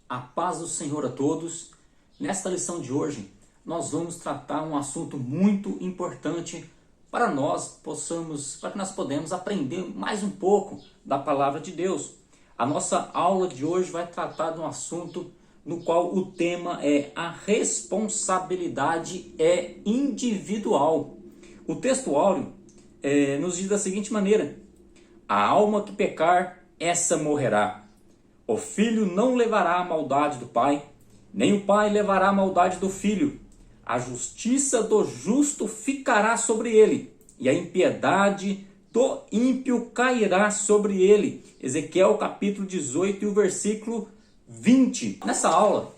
A paz do Senhor a todos. Nesta lição de hoje, nós vamos tratar um assunto muito importante para para que nós podemos aprender mais um pouco da palavra de Deus. A nossa aula de hoje vai tratar de um assunto no qual o tema é a responsabilidade individual. O texto áureo nos diz da seguinte maneira: a alma que pecar, essa morrerá. O filho não levará a maldade do pai, nem o pai levará a maldade do filho. A justiça do justo ficará sobre ele, e a impiedade do ímpio cairá sobre ele. Ezequiel capítulo 18 e o versículo 20. Nessa aula,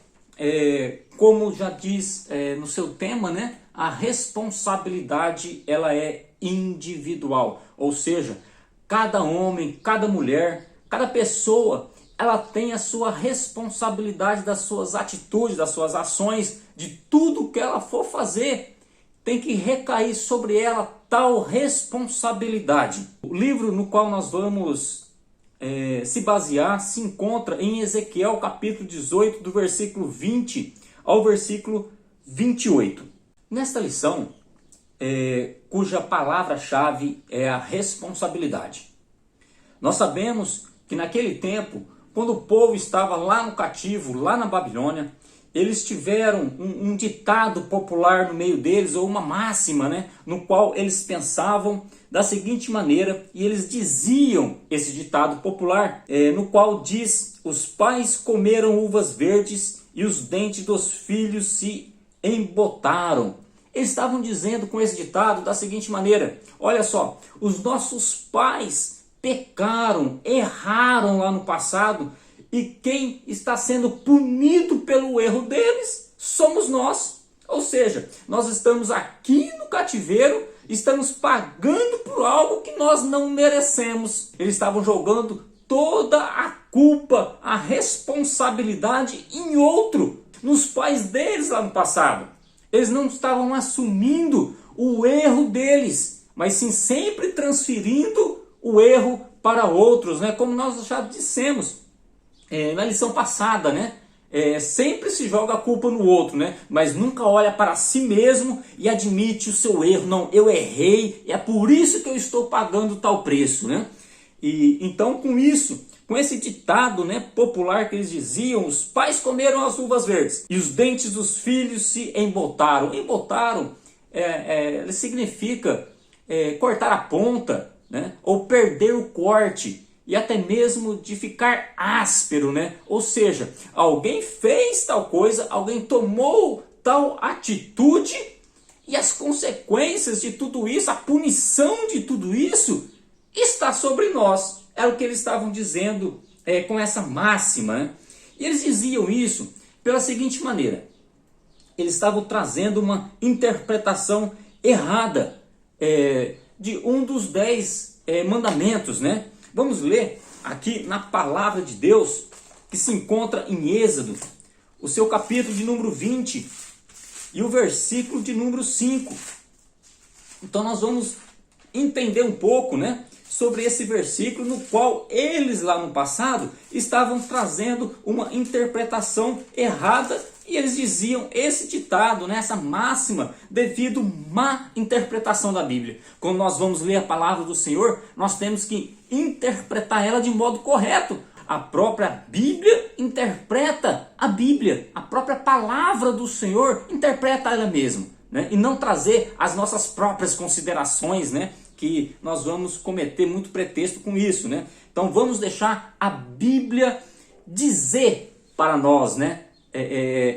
como já diz no seu tema, né, a responsabilidade ela é individual. Ou seja, cada homem, cada mulher, cada pessoa, ela tem a sua responsabilidade das suas atitudes, das suas ações, de tudo que ela for fazer. Tem que recair sobre ela tal responsabilidade. O livro no qual nós vamos se basear se encontra em Ezequiel capítulo 18, do versículo 20 ao versículo 28. Nesta lição, cuja palavra-chave é a responsabilidade. Nós sabemos que naquele tempo, quando o povo estava lá no cativo, lá na Babilônia, eles tiveram um ditado popular no meio deles, ou uma máxima, né, no qual eles pensavam da seguinte maneira, e eles diziam esse ditado popular, no qual diz: os pais comeram uvas verdes e os dentes dos filhos se embotaram. Eles estavam dizendo com esse ditado da seguinte maneira: olha só, os nossos pais pecaram, erraram lá no passado, e quem está sendo punido pelo erro deles somos nós. Ou seja, nós estamos aqui no cativeiro, estamos pagando por algo que nós não merecemos. Eles estavam jogando toda a culpa, a responsabilidade em outro, nos pais deles lá no passado. Eles não estavam assumindo o erro deles, mas sim sempre transferindo o erro para outros, né? Como nós já dissemos na lição passada, né? Sempre se joga a culpa no outro, né? Mas nunca olha para si mesmo e admite o seu erro. Não, eu errei, é por isso que eu estou pagando tal preço, né? E então, com isso, com esse ditado, né, popular que eles diziam: os pais comeram as uvas verdes e os dentes dos filhos se embotaram. Embotaram significa cortar a ponta, né, ou perder o corte, e até mesmo de ficar áspero, né? Ou seja, alguém fez tal coisa, alguém tomou tal atitude, e as consequências de tudo isso, a punição de tudo isso, está sobre nós. Era o que eles estavam dizendo com essa máxima, né? E eles diziam isso pela seguinte maneira: eles estavam trazendo uma interpretação errada de um dos 10 mandamentos, né? Vamos ler aqui na palavra de Deus, que se encontra em Êxodo, o seu capítulo de número 20 e o versículo de número 5. Então nós vamos entender um pouco, né, sobre esse versículo, no qual eles lá no passado estavam trazendo uma interpretação errada, e eles diziam esse ditado, né, essa máxima, devido à má interpretação da Bíblia. Quando nós vamos ler a palavra do Senhor, nós temos que interpretar ela de modo correto. A própria Bíblia interpreta a Bíblia, a própria palavra do Senhor interpreta ela mesma, né? E não trazer as nossas próprias considerações, né? Que nós vamos cometer muito pretexto com isso, né? Então vamos deixar a Bíblia dizer para nós, né,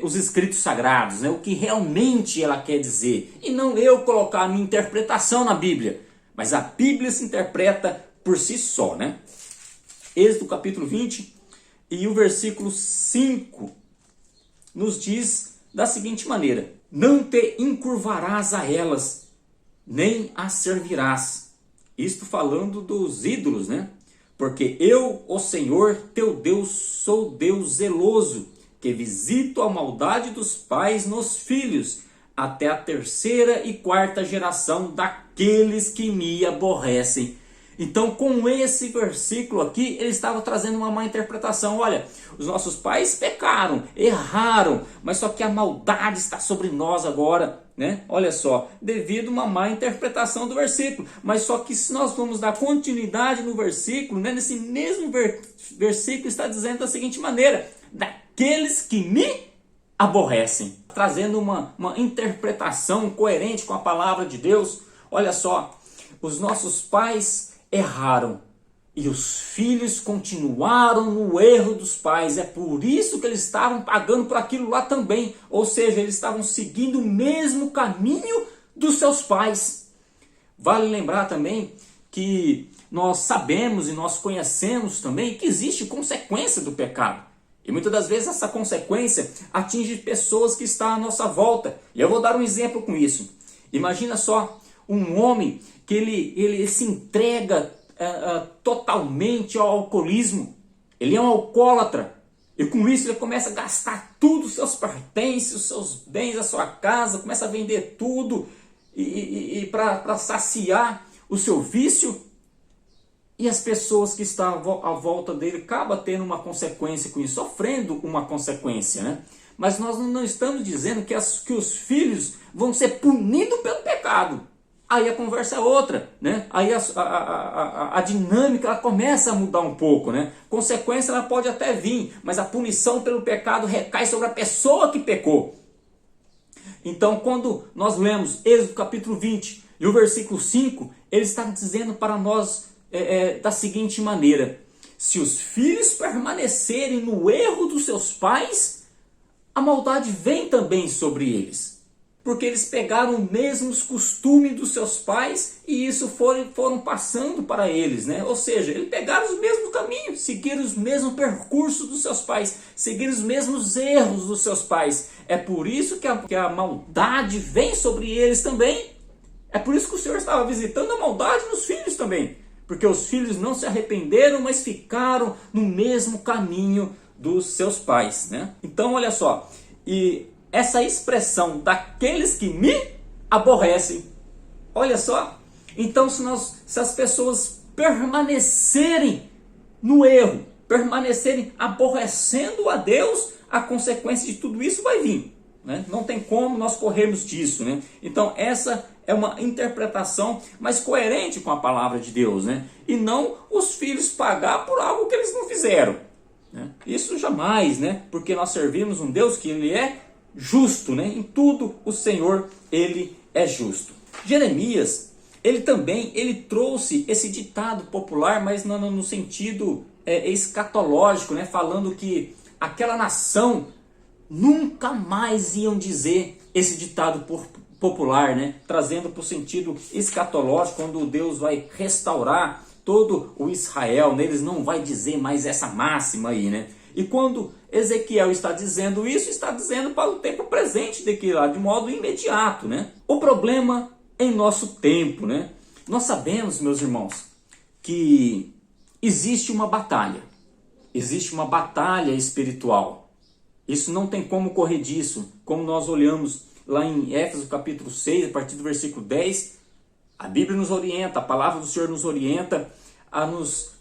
os escritos sagrados, né, o que realmente ela quer dizer, e não eu colocar a minha interpretação na Bíblia, mas a Bíblia se interpreta por si só, né? Êxodo capítulo 20 e o versículo 5 nos diz da seguinte maneira: não te encurvarás a elas, nem as servirás. Isto falando dos ídolos, né? Porque eu, o Senhor teu Deus, sou Deus zeloso, que visito a maldade dos pais nos filhos, até a 3ª e 4ª geração daqueles que me aborrecem. Então, com esse versículo aqui, ele estava trazendo uma má interpretação. Olha, os nossos pais pecaram, erraram, mas só que a maldade está sobre nós agora, né? Olha só, devido a uma má interpretação do versículo. Mas só que se nós vamos dar continuidade no versículo, né? Nesse mesmo versículo está dizendo da seguinte maneira: daqueles que me aborrecem. Trazendo uma interpretação coerente com a palavra de Deus. Olha só, os nossos pais erraram e os filhos continuaram no erro dos pais. É por isso que eles estavam pagando por aquilo lá também. Ou seja, eles estavam seguindo o mesmo caminho dos seus pais. Vale lembrar também que nós sabemos e nós conhecemos também que existe consequência do pecado. E muitas das vezes essa consequência atinge pessoas que estão à nossa volta. E eu vou dar um exemplo com isso. Imagina só um homem que ele se entrega totalmente ao alcoolismo. Ele é um alcoólatra. E com isso ele começa a gastar tudo, os seus pertences, os seus bens, a sua casa, começa a vender tudo e para saciar o seu vício. E as pessoas que estão à volta dele acabam tendo uma consequência com isso, sofrendo uma consequência, né? Mas nós não estamos dizendo que os filhos vão ser punidos pelo pecado. Aí a conversa é outra, né? Aí a dinâmica ela começa a mudar um pouco, né? Consequência ela pode até vir, mas a punição pelo pecado recai sobre a pessoa que pecou. Então, quando nós lemos Êxodo capítulo 20 e o versículo 5, ele está dizendo para nós da seguinte maneira: se os filhos permanecerem no erro dos seus pais, a maldade vem também sobre eles. Porque eles pegaram os mesmos costumes dos seus pais e isso foram passando para eles, né? Ou seja, eles pegaram os mesmos caminhos, seguiram os mesmos percursos dos seus pais, seguiram os mesmos erros dos seus pais. É por isso que a maldade vem sobre eles também. É por isso que o Senhor estava visitando a maldade nos filhos também. Porque os filhos não se arrependeram, mas ficaram no mesmo caminho dos seus pais, né? Então, olha só, e essa expressão daqueles que me aborrecem, olha só, então se as pessoas permanecerem no erro, permanecerem aborrecendo a Deus, a consequência de tudo isso vai vir, né? Não tem como nós corrermos disso, né? Então essa é uma interpretação mais coerente com a palavra de Deus, né? E não os filhos pagar por algo que eles não fizeram, né? Isso jamais, né? Porque nós servimos um Deus que ele é justo, né? Em tudo o Senhor ele é justo. Jeremias, ele trouxe esse ditado popular, mas no sentido escatológico, né? Falando que aquela nação nunca mais iam dizer esse ditado popular, né? Trazendo para o sentido escatológico, quando Deus vai restaurar todo o Israel, né? Eles não vai dizer mais essa máxima aí, né? E quando Ezequiel está dizendo isso, está dizendo para o tempo presente daqui lá, de modo imediato, né? O problema em nosso tempo, né? Nós sabemos, meus irmãos, que existe uma batalha espiritual. Isso não tem como correr disso, como nós olhamos lá em Éfeso capítulo 6, a partir do versículo 10, a Bíblia nos orienta, a palavra do Senhor nos orienta a nos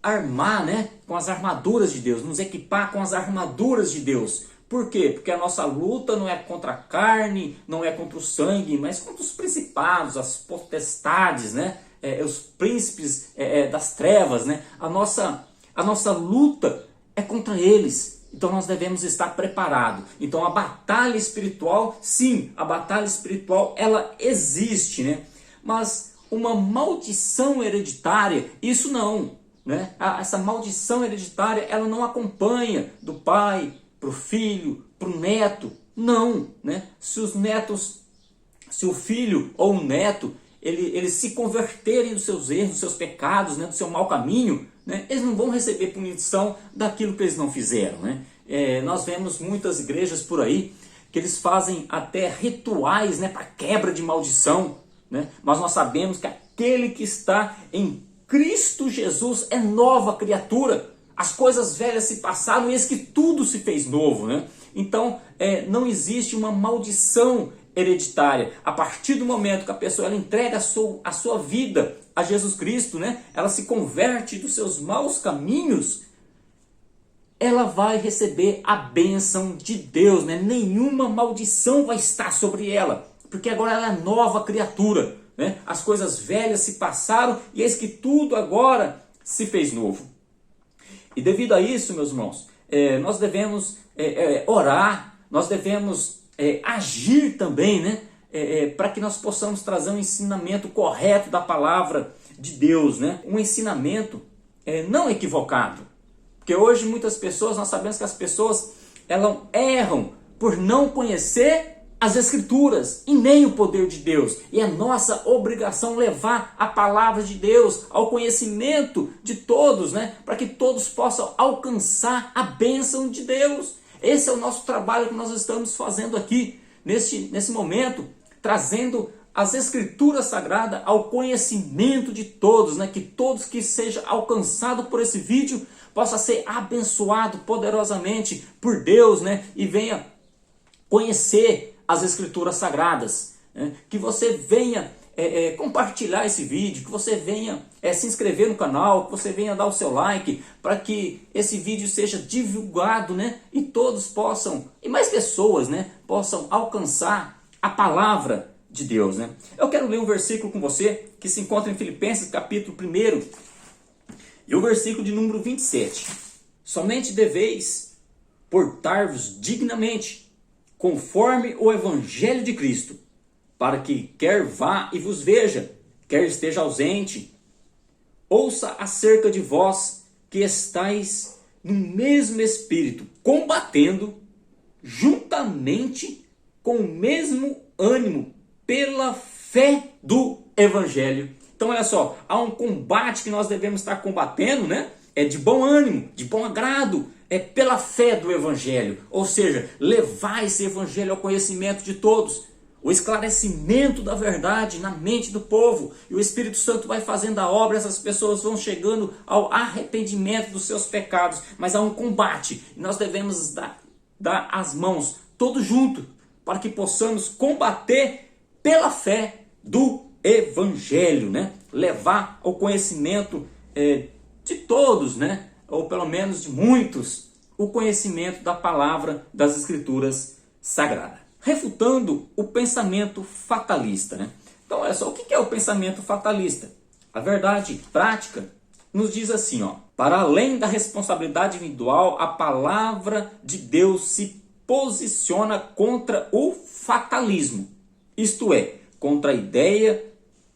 armar, né, com as armaduras de Deus, nos equipar com as armaduras de Deus. Por quê? Porque a nossa luta não é contra a carne, não é contra o sangue, mas contra os principados, as potestades, né, os príncipes das trevas, né? A nossa luta é contra eles. Então nós devemos estar preparados. Então a batalha espiritual, sim, a batalha espiritual ela existe, né? Mas uma maldição hereditária, isso não. Né? Essa maldição hereditária ela não acompanha do pai para o filho, para o neto, não, né? Se o filho ou o neto eles se converterem dos seus erros, dos seus pecados, né? Do seu mau caminho, né? Eles não vão receber punição daquilo que eles não fizeram, né? Nós vemos muitas igrejas por aí que eles fazem até rituais, né, para quebra de maldição, né? Mas nós sabemos que aquele que está em Cristo Jesus é nova criatura. As coisas velhas se passaram e eis que tudo se fez novo, né? Então não existe uma maldição hereditária. A partir do momento que a pessoa ela entrega a sua vida a Jesus Cristo, né? Ela se converte dos seus maus caminhos, ela vai receber a bênção de Deus, né? Nenhuma maldição vai estar sobre ela, porque agora ela é nova criatura, né? As coisas velhas se passaram e eis que tudo agora se fez novo. E devido a isso, meus irmãos, nós devemos orar, nós devemos agir também, né? Para que nós possamos trazer um ensinamento correto da palavra de Deus, né? Um ensinamento não equivocado. Porque hoje muitas pessoas, nós sabemos que as pessoas elas erram por não conhecer as Escrituras e nem o poder de Deus. E é nossa obrigação levar a palavra de Deus ao conhecimento de todos, né? Para que todos possam alcançar a bênção de Deus. Esse é o nosso trabalho que nós estamos fazendo aqui, nesse momento, trazendo as Escrituras Sagradas ao conhecimento de todos, né? Que todos que seja alcançado por esse vídeo possa ser abençoado poderosamente por Deus, né? E venha conhecer as Escrituras Sagradas, né? Que você venha compartilhar esse vídeo, que você venha se inscrever no canal, que você venha dar o seu like, para que esse vídeo seja divulgado, né? E todos possam, e mais pessoas, né? Possam alcançar a palavra de Deus, né? Eu quero ler um versículo com você, que se encontra em Filipenses capítulo 1, e o versículo de número 27. Somente deveis portar-vos dignamente, conforme o Evangelho de Cristo, para que quer vá e vos veja, quer esteja ausente, ouça acerca de vós que estáis no mesmo Espírito, combatendo juntamente com o mesmo ânimo pela fé do Evangelho. Então olha só, há um combate que nós devemos estar combatendo, né? É de bom ânimo, de bom agrado, é pela fé do Evangelho. Ou seja, levar esse Evangelho ao conhecimento de todos. O esclarecimento da verdade na mente do povo. E o Espírito Santo vai fazendo a obra, essas pessoas vão chegando ao arrependimento dos seus pecados. Mas há um combate e nós devemos dar as mãos todos juntos para que possamos combater pela fé do Evangelho, né? Levar ao conhecimento de todos, né? Ou pelo menos de muitos, o conhecimento da palavra das Escrituras Sagradas. Refutando o pensamento fatalista, né? Então, olha só, o que é o pensamento fatalista? A verdade prática nos diz assim, ó: para além da responsabilidade individual, a palavra de Deus se posiciona contra o fatalismo. Isto é, contra a ideia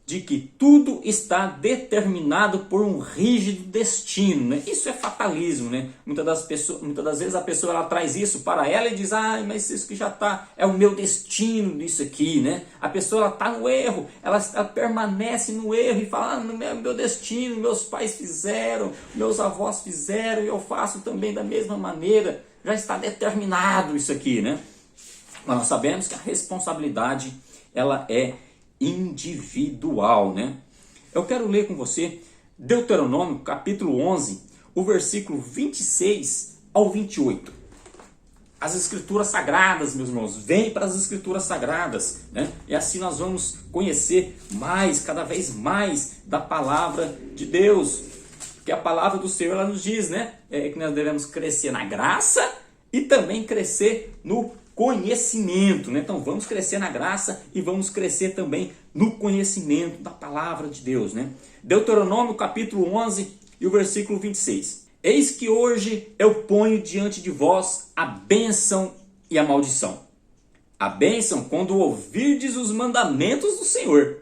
de que tudo está determinado por um rígido destino, né? Isso é fatalismo, né? Muitas das vezes a pessoa ela traz isso para ela e diz: ah, mas isso que já está, é o meu destino isso aqui, né? A pessoa ela está no erro, ela permanece no erro e fala: ah, não é meu destino, meus pais fizeram, meus avós fizeram, e eu faço também da mesma maneira, já está determinado isso aqui, né? Mas nós sabemos que a responsabilidade ela é individual, né? Eu quero ler com você Deuteronômio capítulo 11, o versículo 26 ao 28. As Escrituras Sagradas, meus irmãos, vem para as Escrituras Sagradas, né? E assim nós vamos conhecer mais, cada vez mais da palavra de Deus, porque a palavra do Senhor ela nos diz, né? Que nós devemos crescer na graça e também crescer no conhecimento, né? Então vamos crescer na graça e vamos crescer também no conhecimento da palavra de Deus, né? Deuteronômio capítulo 11 e o versículo 26. Eis que hoje eu ponho diante de vós a bênção e a maldição. A bênção quando ouvirdes os mandamentos do Senhor,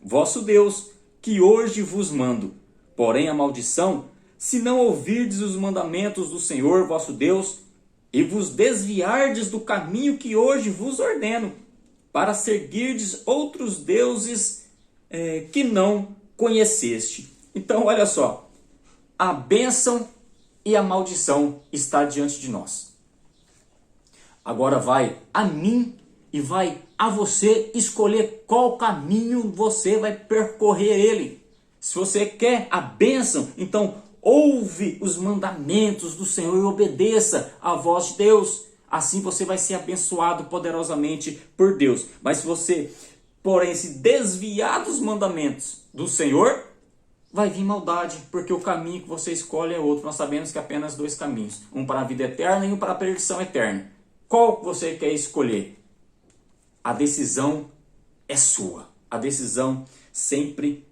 vosso Deus, que hoje vos mando. Porém a maldição, se não ouvirdes os mandamentos do Senhor, vosso Deus, e vos desviardes do caminho que hoje vos ordeno, para seguirdes outros deuses que não conheceste. Então, olha só, a bênção e a maldição está diante de nós. Agora vai a mim e vai a você escolher qual caminho você vai percorrer ele. Se você quer a bênção, então ouve os mandamentos do Senhor e obedeça à voz de Deus. assim você vai ser abençoado poderosamente por Deus. Mas se você, porém, se desviar dos mandamentos do Senhor, vai vir maldade, porque o caminho que você escolhe é outro. Nós sabemos que há apenas dois caminhos, um para a vida eterna e um para a perdição eterna. Qual você quer escolher? A decisão é sua. A decisão sempre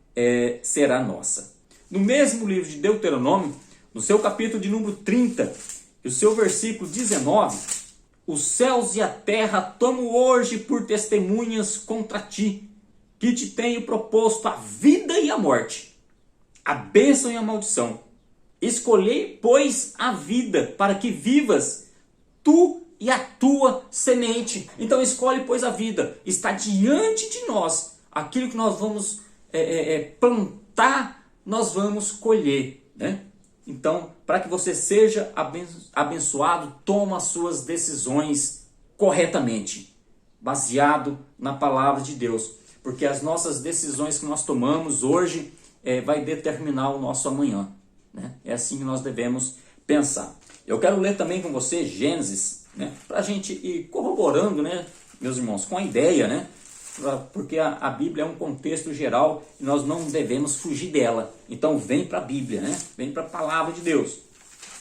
será nossa. No mesmo livro de Deuteronômio, no seu capítulo de número 30, e o seu versículo 19, os céus e a terra tomo hoje por testemunhas contra ti, que te tenho proposto a vida e a morte, a bênção e a maldição. Escolhei, pois, a vida, para que vivas tu e a tua semente. Então escolhe, pois, a vida. Está diante de nós. Aquilo que nós vamos plantar, nós vamos colher, né? Então, para que você seja abençoado, toma as suas decisões corretamente, baseado na palavra de Deus. Porque as nossas decisões que nós tomamos hoje vai determinar o nosso amanhã, né? É assim que nós devemos pensar. Eu quero ler também com você Gênesis, né? Para a gente ir corroborando, né, meus irmãos, com a ideia, né? Porque a Bíblia é um contexto geral e nós não devemos fugir dela. Então vem para a Bíblia, né? Vem para a palavra de Deus.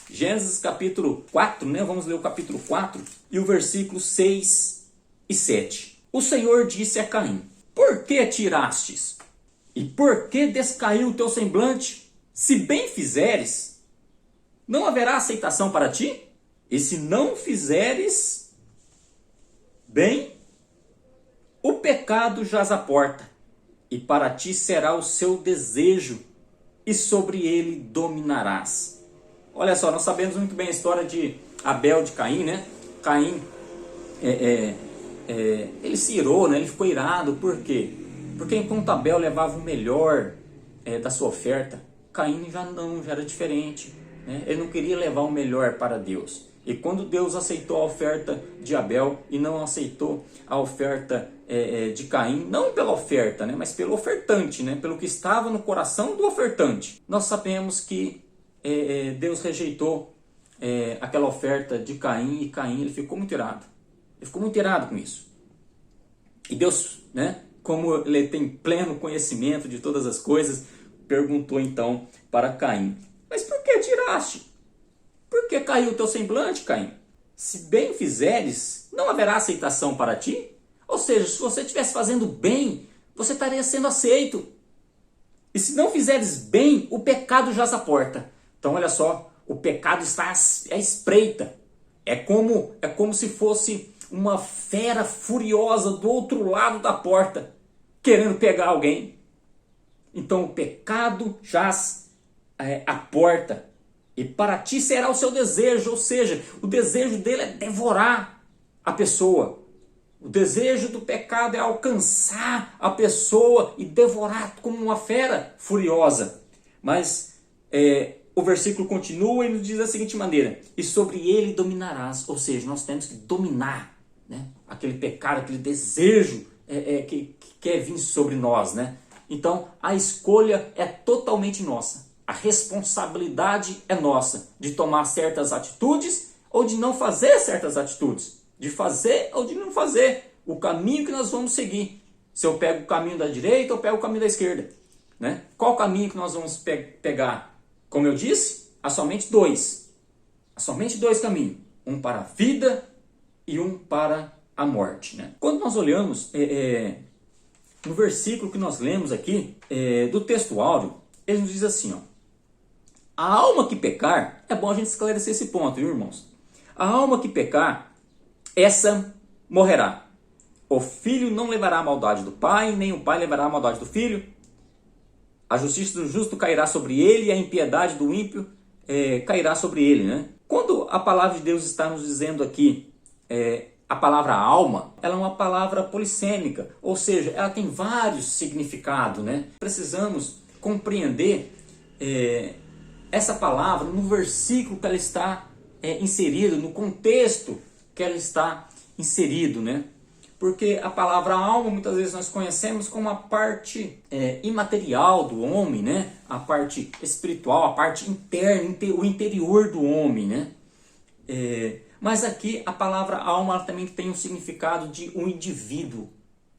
Gênesis capítulo 4, né? Vamos ler o capítulo 4 e o versículo 6 e 7. O Senhor disse a Caim: por que tirastes? E por que descaiu o teu semblante? Se bem fizeres, não haverá aceitação para ti? E se não fizeres bem, o pecado jaz à porta, e para ti será o seu desejo, e sobre ele dominarás. Olha só, nós sabemos muito bem a história de Abel e de Caim, né? Caim, ele se irou, né? Ele ficou irado, por quê? Porque enquanto Abel levava o melhor da sua oferta, Caim já era diferente, né? Ele não queria levar o melhor para Deus. E quando Deus aceitou a oferta de Abel e não aceitou a oferta de Caim, não pela oferta, né, mas pelo ofertante, né, pelo que estava no coração do ofertante, nós sabemos que Deus rejeitou aquela oferta de Caim, e Caim ele ficou muito irado. Ele ficou muito irado com isso. E Deus, né, como ele tem pleno conhecimento de todas as coisas, perguntou então para Caim: mas por que tiraste? Por que caiu o teu semblante, Caim? Se bem fizeres, não haverá aceitação para ti? Ou seja, se você estivesse fazendo bem, você estaria sendo aceito. E se não fizeres bem, o pecado jaz à porta. Então olha só, o pecado está à espreita. É como se fosse uma fera furiosa do outro lado da porta, querendo pegar alguém. Então o pecado jaz à porta. E para ti será o seu desejo, ou seja, o desejo dele é devorar a pessoa. O desejo do pecado é alcançar a pessoa e devorar como uma fera furiosa. Mas o versículo continua e nos diz da seguinte maneira: e sobre ele dominarás. Ou seja, nós temos que dominar, né, aquele pecado, aquele desejo que quer vir sobre nós, né? Então a escolha é totalmente nossa. A responsabilidade é nossa de tomar certas atitudes ou de não fazer certas atitudes. De fazer ou de não fazer. O caminho que nós vamos seguir. Se eu pego o caminho da direita ou pego o caminho da esquerda, né? Qual caminho que nós vamos pegar? Como eu disse, há somente dois. Há somente dois caminhos. Um para a vida e um para a morte, né? Quando nós olhamos no versículo que nós lemos aqui, do texto áureo, ele nos diz assim, ó: a alma que pecar, é bom a gente esclarecer esse ponto, viu, irmãos? A alma que pecar, essa morrerá. O filho não levará a maldade do pai, nem o pai levará a maldade do filho. A justiça do justo cairá sobre ele, e a impiedade do ímpio cairá sobre ele, né? Quando a palavra de Deus está nos dizendo aqui, a palavra alma, ela é uma palavra polissêmica, ou seja, ela tem vários significados, né? Precisamos compreender essa palavra no versículo que ela está inserida, no contexto que ela está inserido, né? Porque a palavra alma, muitas vezes nós conhecemos como a parte imaterial do homem, né? A parte espiritual, a parte interna, o interior do homem, né? Mas aqui a palavra alma ela também tem um significado de um indivíduo,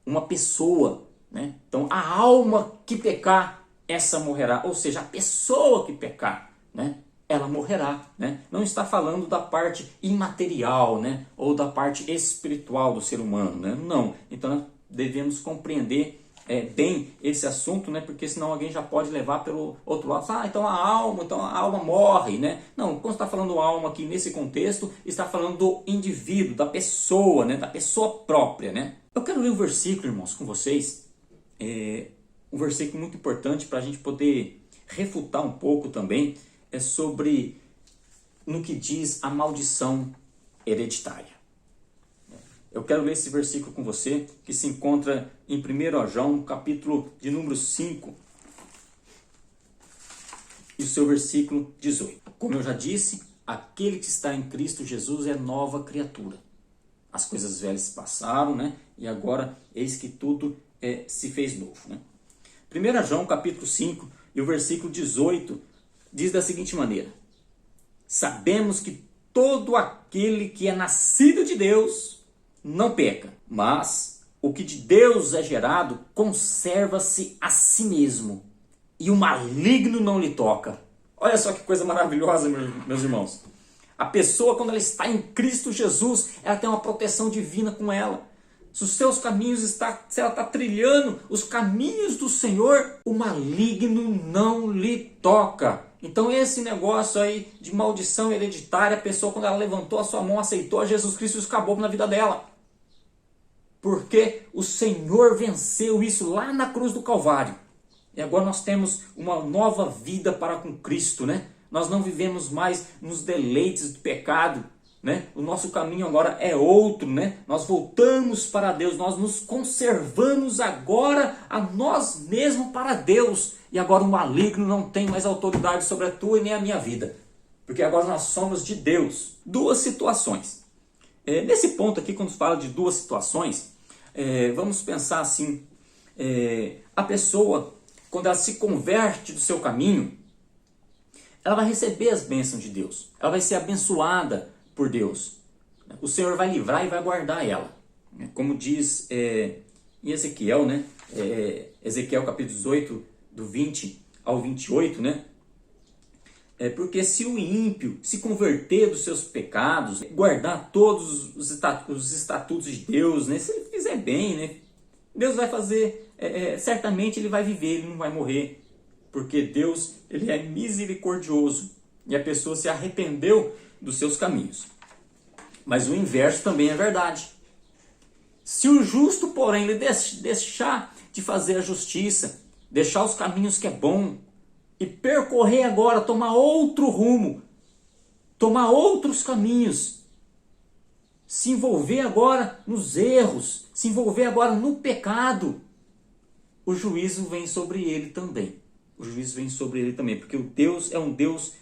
uma pessoa, né? Então a alma que pecar, essa morrerá. Ou seja, a pessoa que pecar, né? Ela morrerá, né? Não está falando da parte imaterial, né? Ou da parte espiritual do ser humano, né? Não. Então nós devemos compreender bem esse assunto, né? Porque senão alguém já pode levar pelo outro lado. Então a alma morre, né? Não, quando está falando alma aqui nesse contexto, está falando do indivíduo, da pessoa, né? Da pessoa própria, né? Eu quero ler um versículo, irmãos, com vocês. Um versículo muito importante para a gente poder refutar um pouco também sobre no que diz a maldição hereditária. Eu quero ler esse versículo com você, que se encontra em 1 João, capítulo de número 5, e o seu versículo 18. Como eu já disse, aquele que está em Cristo Jesus é nova criatura. As coisas velhas se passaram, né? E agora eis que tudo se fez novo, né? 1 João, capítulo 5, e o versículo 18, diz da seguinte maneira: sabemos que todo aquele que é nascido de Deus não peca, mas o que de Deus é gerado conserva-se a si mesmo, e o maligno não lhe toca. Olha só que coisa maravilhosa, meus irmãos. A pessoa, quando ela está em Cristo Jesus, ela tem uma proteção divina com ela. Se os seus caminhos se ela está trilhando os caminhos do Senhor, o maligno não lhe toca. Então esse negócio aí de maldição hereditária, a pessoa quando ela levantou a sua mão, aceitou a Jesus Cristo, isso acabou na vida dela. Porque o Senhor venceu isso lá na cruz do Calvário. E agora nós temos uma nova vida para com Cristo, né? Nós não vivemos mais nos deleites do pecado, né? O nosso caminho agora é outro, né? Nós voltamos para Deus, nós nos conservamos agora a nós mesmos para Deus. E agora o maligno não tem mais autoridade sobre a tua e nem a minha vida. Porque agora nós somos de Deus. Duas situações. Nesse ponto aqui, quando fala de duas situações, vamos pensar assim, a pessoa, quando ela se converte do seu caminho, ela vai receber as bênçãos de Deus, ela vai ser abençoada por Deus, o Senhor vai livrar e vai guardar ela, como diz em Ezequiel, né? Ezequiel capítulo 18, do 20 ao 28, né? Porque se o ímpio se converter dos seus pecados, guardar todos os estatutos de Deus, né? Se ele fizer bem, né? Deus vai fazer, certamente ele vai viver, ele não vai morrer. Porque Deus, ele é misericordioso e a pessoa se arrependeu dos seus caminhos. Mas o inverso também é verdade. Se o justo, porém, ele deixar de fazer a justiça, deixar os caminhos que é bom, e percorrer agora, tomar outro rumo, tomar outros caminhos, se envolver agora nos erros, se envolver agora no pecado, o juízo vem sobre ele também. O juízo vem sobre ele também, porque o Deus é um Deus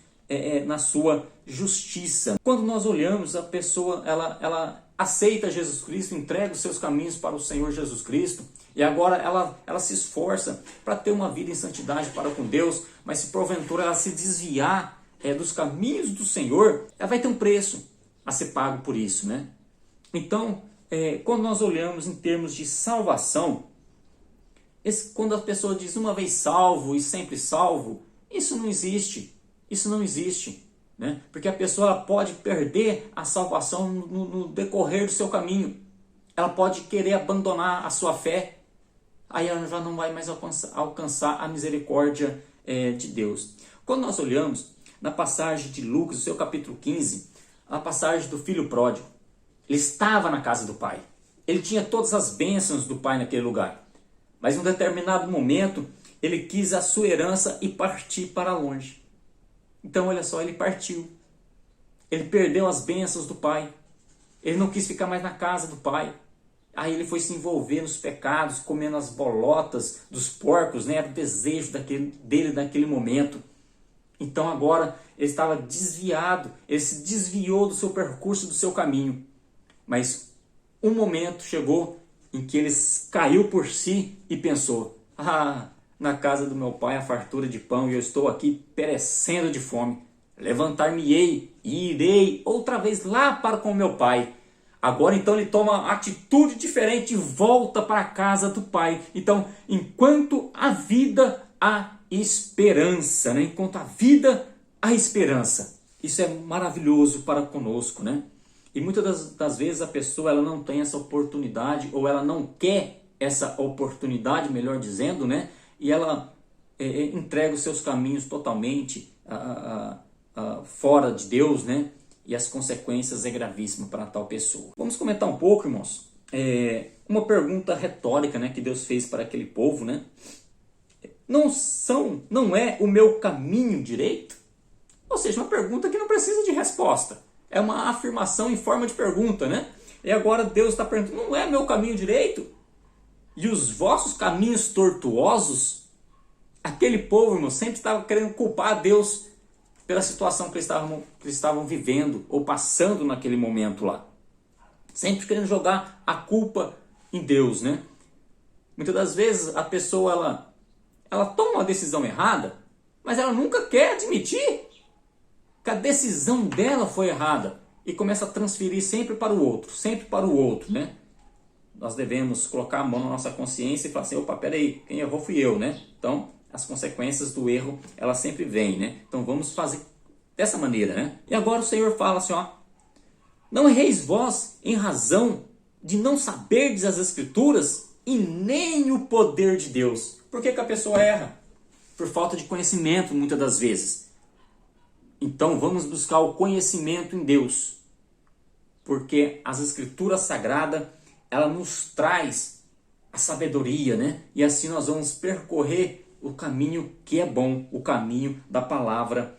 na sua justiça. Quando nós olhamos, a pessoa ela aceita Jesus Cristo, entrega os seus caminhos para o Senhor Jesus Cristo, e agora ela se esforça para ter uma vida em santidade para com Deus, mas se porventura ela se desviar dos caminhos do Senhor, ela vai ter um preço a ser pago por isso, né? Então, quando nós olhamos em termos de salvação, quando a pessoa diz uma vez salvo e sempre salvo, isso não existe. Isso não existe, né? Porque a pessoa ela pode perder a salvação no decorrer do seu caminho. Ela pode querer abandonar a sua fé. Aí ela já não vai mais alcançar a misericórdia de Deus. Quando nós olhamos na passagem de Lucas, no seu capítulo 15, a passagem do filho pródigo. Ele estava na casa do pai. Ele tinha todas as bênçãos do pai naquele lugar. Mas em um determinado momento, ele quis a sua herança e partir para longe. Então, olha só, ele partiu. Ele perdeu as bênçãos do pai. Ele não quis ficar mais na casa do pai. Aí ele foi se envolver nos pecados, comendo as bolotas dos porcos, né? Era o desejo dele naquele momento. Então agora ele estava desviado, ele se desviou do seu percurso, do seu caminho. Mas um momento chegou em que ele caiu por si e pensou: na casa do meu pai a fartura de pão e eu estou aqui perecendo de fome. levantar-me-ei e irei outra vez lá para com meu pai. Agora então ele toma atitude diferente e volta para a casa do pai. Então, enquanto a vida, há esperança, né? Enquanto a vida, há esperança. Isso é maravilhoso para conosco, né? E muitas das vezes a pessoa ela não tem essa oportunidade, ou ela não quer essa oportunidade, melhor dizendo, né? E ela entrega os seus caminhos totalmente fora de Deus, né? E as consequências é gravíssima para tal pessoa. Vamos comentar um pouco, irmãos, uma pergunta retórica, né, que Deus fez para aquele povo, né? Não é o meu caminho direito? Ou seja, uma pergunta que não precisa de resposta. É uma afirmação em forma de pergunta, né? E agora Deus está perguntando, não é meu caminho direito? E os vossos caminhos tortuosos? Aquele povo, irmão, sempre estava querendo culpar Deus pela situação que eles estavam vivendo ou passando naquele momento lá. Sempre querendo jogar a culpa em Deus, né? Muitas das vezes a pessoa ela toma uma decisão errada, mas ela nunca quer admitir que a decisão dela foi errada e começa a transferir sempre para o outro, né? Nós devemos colocar a mão na nossa consciência e falar assim, opa, peraí, quem errou fui eu, né? Então, as consequências do erro, elas sempre vêm, né? Então, vamos fazer dessa maneira, né? E agora o Senhor fala assim, ó, não erreis vós em razão de não saberdes as Escrituras e nem o poder de Deus. Por que a pessoa erra? Por falta de conhecimento, muitas das vezes. Então, vamos buscar o conhecimento em Deus. Porque as Escrituras Sagradas, ela nos traz a sabedoria, né? E assim nós vamos percorrer o caminho que é bom, o caminho da palavra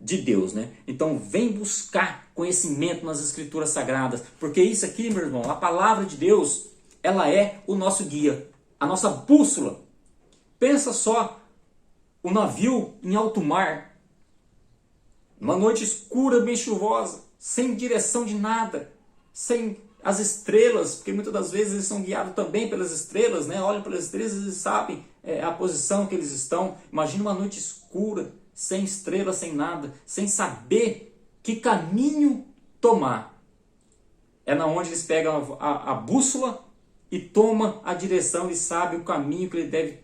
de Deus, né? Então vem buscar conhecimento nas Escrituras Sagradas, porque isso aqui, meu irmão, a palavra de Deus, ela é o nosso guia, a nossa bússola. Pensa só, o navio em alto mar, uma noite escura, bem chuvosa, sem direção de nada, sem as estrelas, porque muitas das vezes eles são guiados também pelas estrelas, né? Olham pelas estrelas e sabem a posição que eles estão. Imagina uma noite escura, sem estrelas, sem nada, sem saber que caminho tomar. É na onde eles pegam a bússola e tomam a direção e sabem o caminho que ele deve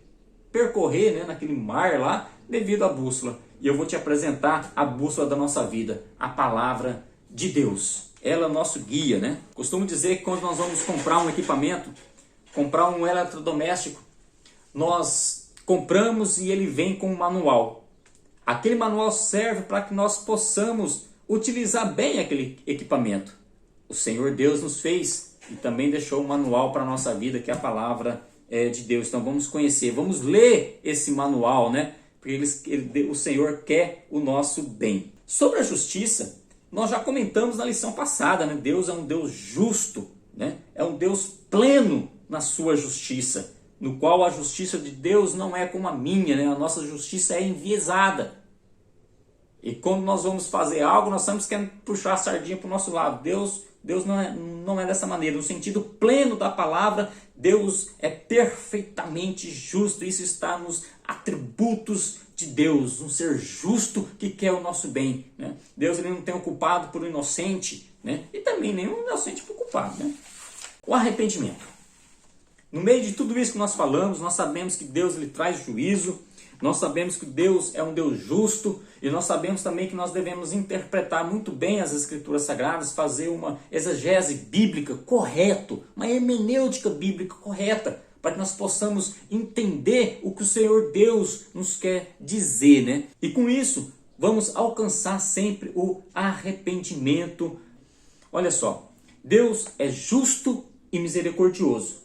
percorrer, né? Naquele mar lá, devido à bússola. E eu vou te apresentar a bússola da nossa vida, a palavra de Deus. Ela é o nosso guia, né? Costumo dizer que quando nós vamos comprar um equipamento, comprar um eletrodoméstico, nós compramos e ele vem com um manual. Aquele manual serve para que nós possamos utilizar bem aquele equipamento. O Senhor Deus nos fez e também deixou um manual para a nossa vida, que é a palavra de Deus. Então vamos conhecer, vamos ler esse manual, né? Porque o Senhor quer o nosso bem. Sobre a justiça, nós já comentamos na lição passada, né? Deus é um Deus justo, né? É um Deus pleno na sua justiça, no qual a justiça de Deus não é como a minha, né? A nossa justiça é enviesada. E quando nós vamos fazer algo, nós estamos querendo puxar a sardinha para o nosso lado. Deus não é dessa maneira. No sentido pleno da palavra, Deus é perfeitamente justo. Isso está nos atributos de Deus, um ser justo que quer o nosso bem, né? Deus ele não tem o culpado por um inocente, né? E também nenhum inocente por culpado, né? O arrependimento. No meio de tudo isso que nós falamos, nós sabemos que Deus ele traz juízo, nós sabemos que Deus é um Deus justo, e nós sabemos também que nós devemos interpretar muito bem as Escrituras Sagradas, fazer uma exegese bíblica correta, uma hermenêutica bíblica correta, para que nós possamos entender o que o Senhor Deus nos quer dizer, né? E com isso, vamos alcançar sempre o arrependimento. Olha só, Deus é justo e misericordioso.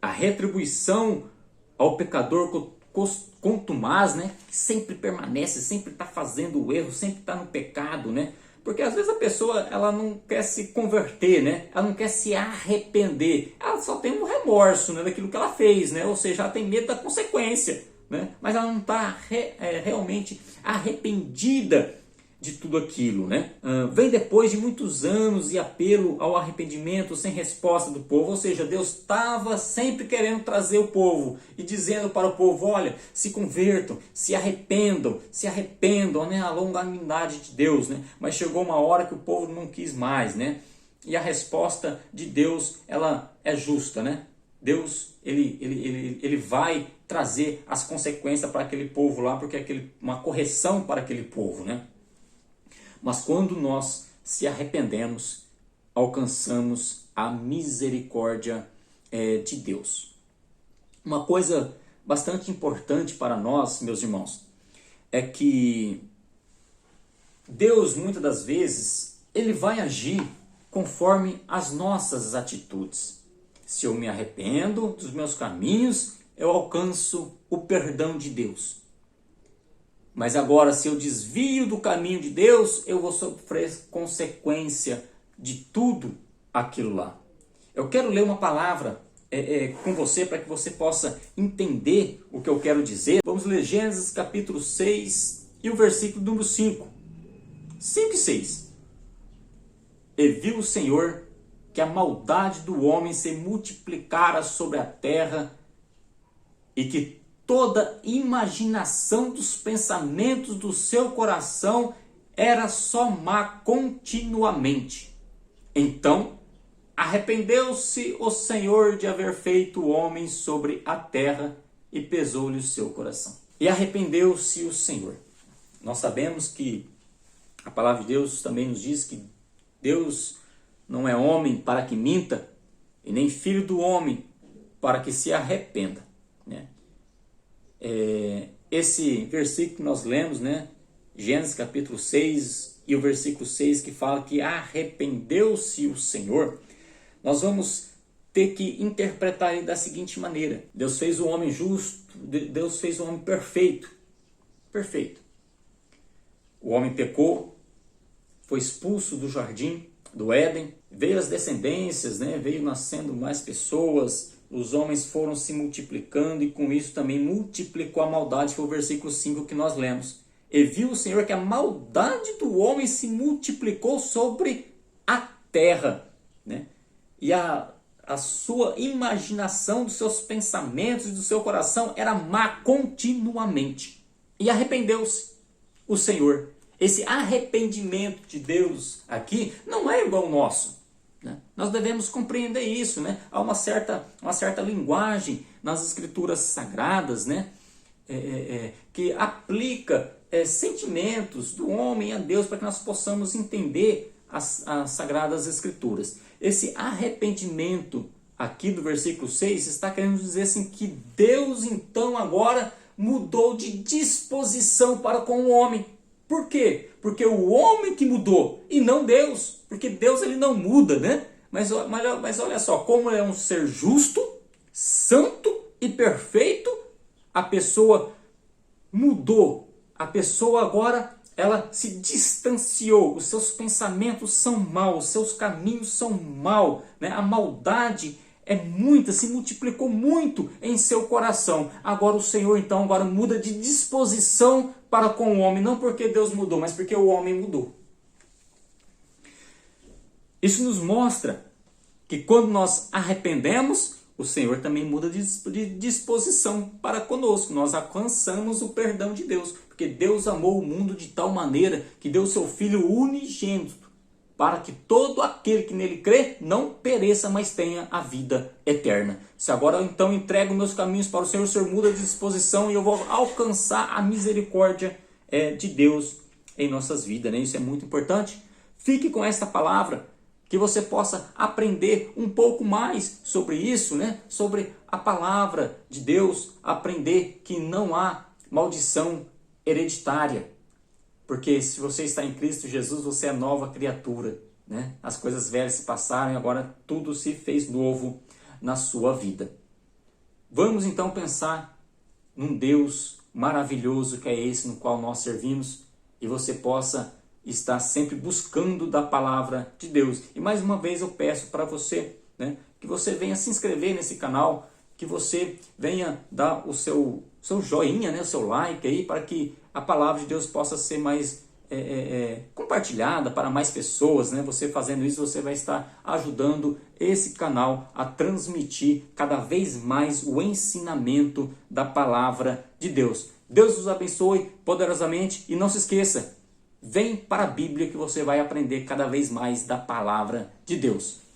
A retribuição ao pecador contumaz, né? Que sempre permanece, sempre está fazendo o erro, sempre está no pecado, né? Porque às vezes a pessoa ela não quer se converter, né? Ela não quer se arrepender. Ela só tem um remorso, né, daquilo que ela fez, né? Ou seja, ela tem medo da consequência, né? Mas ela não está realmente arrependida de tudo aquilo, né? Vem depois de muitos anos e apelo ao arrependimento sem resposta do povo, ou seja, Deus estava sempre querendo trazer o povo e dizendo para o povo, olha, se convertam, se arrependam, né? A longanimidade de Deus, né? Mas chegou uma hora que o povo não quis mais, né? E a resposta de Deus, ela é justa, né? Deus, ele vai trazer as consequências para aquele povo lá, porque é uma correção para aquele povo, né? Mas quando nós se arrependemos, alcançamos a misericórdia de Deus. Uma coisa bastante importante para nós, meus irmãos, é que Deus, muitas das vezes, ele vai agir conforme as nossas atitudes. Se eu me arrependo dos meus caminhos, eu alcanço o perdão de Deus. Mas agora, se eu desvio do caminho de Deus, eu vou sofrer consequência de tudo aquilo lá. Eu quero ler uma palavra com você para que você possa entender o que eu quero dizer. Vamos ler Gênesis capítulo 6 e o versículo número 5. 5 e 6. E viu o Senhor que a maldade do homem se multiplicara sobre a terra e que toda imaginação dos pensamentos do seu coração era só má continuamente. Então arrependeu-se o Senhor de haver feito o homem sobre a terra e pesou-lhe o seu coração. E arrependeu-se o Senhor. Nós sabemos que a palavra de Deus também nos diz que Deus não é homem para que minta, e nem filho do homem para que se arrependa, né? Esse versículo que nós lemos, né? Gênesis capítulo 6 e o versículo 6 que fala que arrependeu-se o Senhor, nós vamos ter que interpretar ele da seguinte maneira: Deus fez o homem justo, Deus fez o homem perfeito. Perfeito. O homem pecou, foi expulso do jardim, do Éden, veio as descendências, né? Veio nascendo mais pessoas, os homens foram se multiplicando e com isso também multiplicou a maldade, foi o versículo 5 que nós lemos. E viu o Senhor que a maldade do homem se multiplicou sobre a terra, né? E a sua imaginação, dos seus pensamentos e do seu coração era má continuamente. E arrependeu-se o Senhor. Esse arrependimento de Deus aqui não é igual ao nosso, né? Nós devemos compreender isso, né? Há uma certa linguagem nas escrituras sagradas, né? Que aplica sentimentos do homem a Deus para que nós possamos entender as sagradas escrituras. Esse arrependimento aqui do versículo 6 está querendo dizer assim que Deus então agora mudou de disposição para com o homem. Por quê? Porque o homem que mudou e não Deus. Porque Deus ele não muda, né? Mas olha só, como é um ser justo, santo e perfeito, a pessoa mudou. A pessoa agora, ela se distanciou. Os seus pensamentos são maus, os seus caminhos são maus, né? A maldade é muita, se multiplicou muito em seu coração. Agora o Senhor então agora muda de disposição para com o homem, não porque Deus mudou, mas porque o homem mudou. Isso nos mostra que quando nós arrependemos, o Senhor também muda de disposição para conosco. Nós alcançamos o perdão de Deus, porque Deus amou o mundo de tal maneira que deu seu Filho unigênito, para que todo aquele que nele crê não pereça, mas tenha a vida eterna. Se agora eu então entrego meus caminhos para o Senhor muda de disposição e eu vou alcançar a misericórdia de Deus em nossas vidas, né? Isso é muito importante. Fique com esta palavra, que você possa aprender um pouco mais sobre isso, né? Sobre a palavra de Deus, aprender que não há maldição hereditária. Porque se você está em Cristo Jesus, você é nova criatura, né? As coisas velhas se passaram e agora tudo se fez novo na sua vida. Vamos então pensar num Deus maravilhoso que é esse no qual nós servimos e você possa estar sempre buscando da palavra de Deus. E mais uma vez eu peço para você, né, que você venha se inscrever nesse canal, que você venha dar o seu joinha, né, o seu like aí, para que a palavra de Deus possa ser mais compartilhada para mais pessoas, né? Você fazendo isso, você vai estar ajudando esse canal a transmitir cada vez mais o ensinamento da palavra de Deus. Deus os abençoe poderosamente e não se esqueça, vem para a Bíblia que você vai aprender cada vez mais da palavra de Deus.